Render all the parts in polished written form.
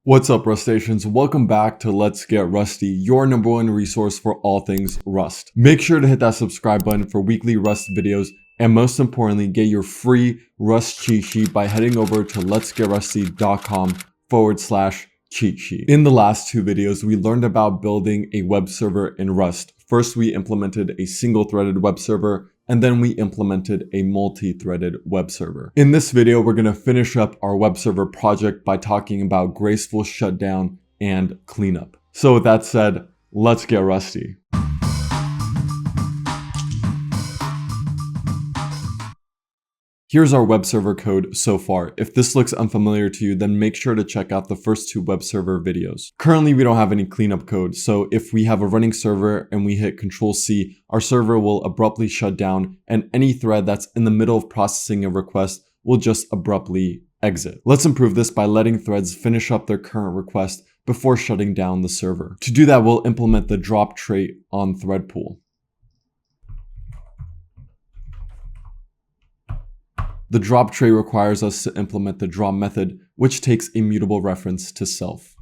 What's up, Rustations? Welcome back to Let's Get Rusty, your number one resource for all things Rust. Make sure to hit that subscribe button for weekly Rust videos, and most importantly, get your free Rust cheat sheet by heading over to letsgetrusty.com/cheat sheet. In the last two videos, we learned about building a web server in Rust. First, we implemented a single-threaded web server, and then we implemented a multi-threaded web server. In this video, we're going to finish up our web server project by talking about graceful shutdown and cleanup. So with that said, let's get rusty. Here's our web server code so far. If this looks unfamiliar to you, then make sure to check out the first two web server videos. Currently, we don't have any cleanup code, so if we have a running server and we hit Control-C, our server will abruptly shut down, and any thread that's in the middle of processing a request will just abruptly exit. Let's improve this by letting threads finish up their current request before shutting down the server. To do that, we'll implement the drop trait on ThreadPool. The drop trait requires us to implement the drop method, which takes a mutable reference to self.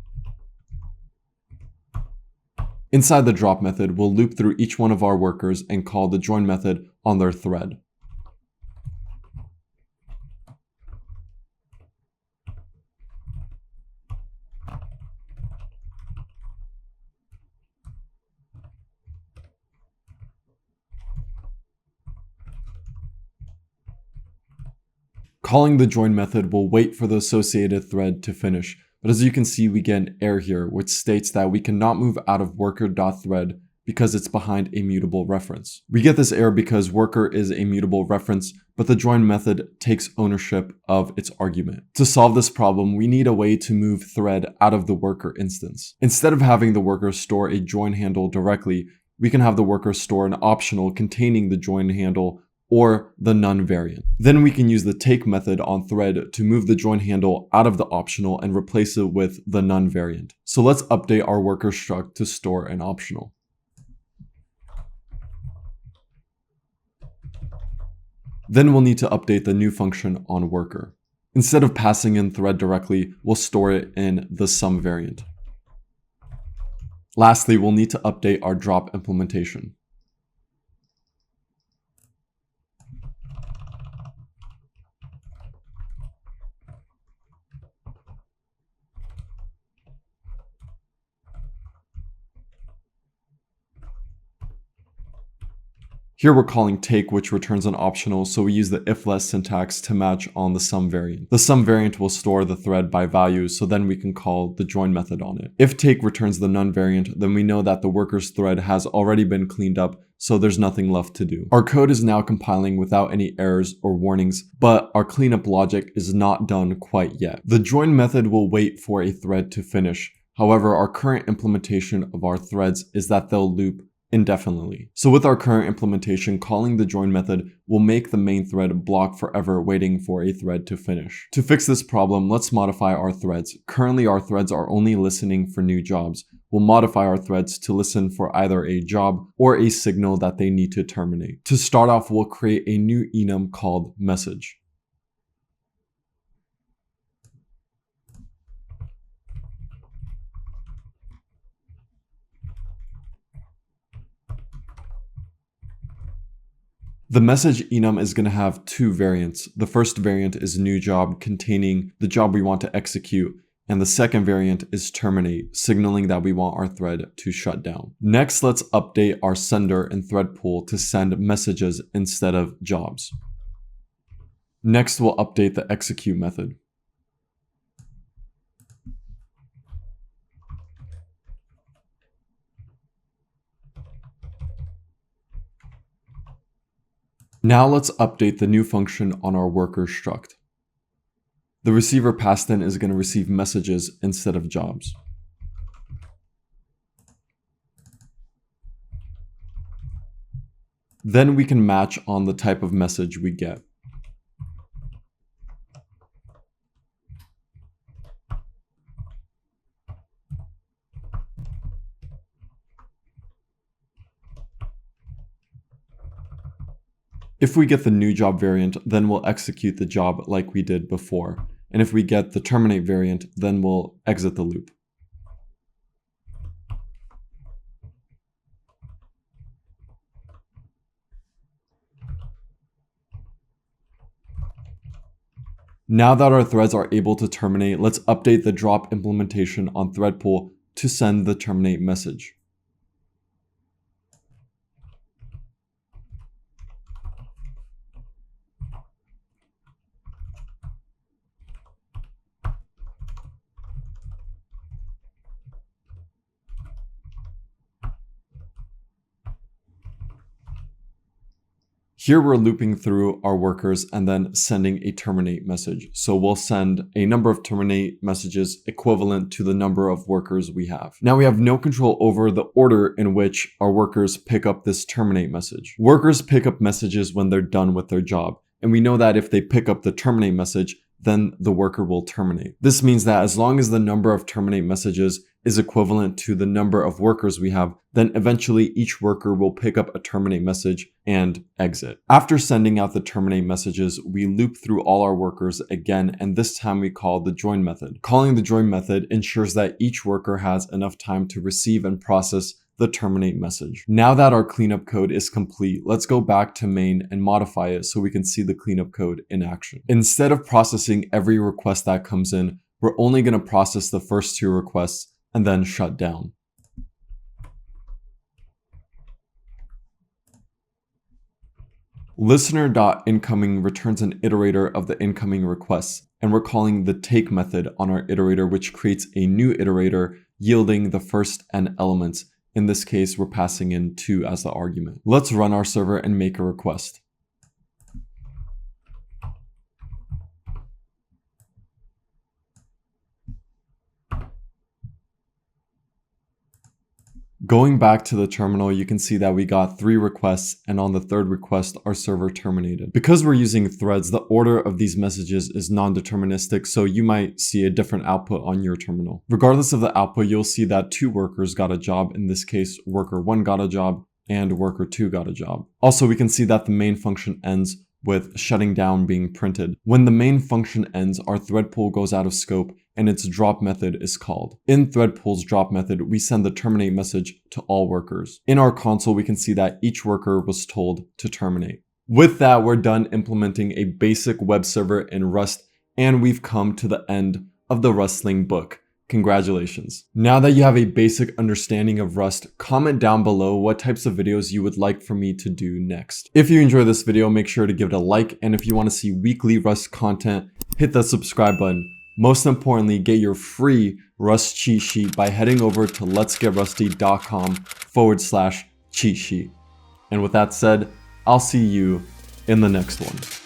Inside the drop method, we'll loop through each one of our workers and call the join method on their thread. Calling the join method will wait for the associated thread to finish, but as you can see, we get an error here, which states that we cannot move out of worker.thread because it's behind a mutable reference. We get this error because worker is a mutable reference, but the join method takes ownership of its argument. To solve this problem, we need a way to move thread out of the worker instance. Instead of having the worker store a join handle directly, we can have the worker store an optional containing the join handle or the none variant. Then we can use the take method on thread to move the join handle out of the optional and replace it with the none variant. So let's update our worker struct to store an optional. Then we'll need to update the new function on worker. Instead of passing in thread directly, we'll store it in the sum variant. Lastly, we'll need to update our drop implementation. Here we're calling take, which returns an optional, so we use the if-less syntax to match on the sum variant. The sum variant will store the thread by value, so then we can call the join method on it. If take returns the none variant, then we know that the worker's thread has already been cleaned up, so there's nothing left to do. Our code is now compiling without any errors or warnings, but our cleanup logic is not done quite yet. The join method will wait for a thread to finish. However, our current implementation of our threads is that they'll loop indefinitely. So with our current implementation, calling the join method will make the main thread block forever waiting for a thread to finish. To fix this problem, let's modify our threads. Currently, our threads are only listening for new jobs. We'll modify our threads to listen for either a job or a signal that they need to terminate. To start off, we'll create a new enum called message. The message enum is going to have two variants. The first variant is new job containing the job we want to execute, and the second variant is terminate, signaling that we want our thread to shut down. Next, let's update our sender in ThreadPool to send messages instead of jobs. Next, we'll update the execute method. Now let's update the new function on our worker struct. The receiver passed in is going to receive messages instead of jobs. Then we can match on the type of message we get. If we get the new job variant, then we'll execute the job like we did before. And if we get the terminate variant, then we'll exit the loop. Now that our threads are able to terminate, let's update the drop implementation on ThreadPool to send the terminate message. Here we're looping through our workers and then sending a terminate message. So we'll send a number of terminate messages equivalent to the number of workers we have. Now we have no control over the order in which our workers pick up this terminate message. Workers pick up messages when they're done with their job. And we know that if they pick up the terminate message, then the worker will terminate. This means that as long as the number of terminate messages is equivalent to the number of workers we have, then eventually each worker will pick up a terminate message and exit. After sending out the terminate messages, we loop through all our workers again, and this time we call the join method. Calling the join method ensures that each worker has enough time to receive and process the terminate message. Now that our cleanup code is complete, let's go back to main and modify it so we can see the cleanup code in action. Instead of processing every request that comes in, we're only going to process the first 2 requests and then shut down. Listener.incoming returns an iterator of the incoming requests, and we're calling the take method on our iterator, which creates a new iterator yielding the first n elements. In this case, we're passing in 2 as the argument. Let's run our server and make a request. Going back to the terminal, you can see that we got 3 requests, and on the 3rd request, our server terminated. Because we're using threads, the order of these messages is non-deterministic, so you might see a different output on your terminal. Regardless of the output, you'll see that 2 workers got a job. In this case, worker 1 got a job, and worker 2 got a job. Also, we can see that the main function ends with shutting down being printed. When the main function ends, our ThreadPool goes out of scope and its drop method is called. In ThreadPool's drop method, we send the terminate message to all workers. In our console, we can see that each worker was told to terminate. With that, we're done implementing a basic web server in Rust, and we've come to the end of the Rustling book. Congratulations. Now that you have a basic understanding of Rust, comment down below what types of videos you would like for me to do next. If you enjoyed this video, make sure to give it a like, and if you want to see weekly Rust content, hit the subscribe button. Most importantly, get your free Rust cheat sheet by heading over to letsgetrusty.com/cheat sheet. And with that said, I'll see you in the next one.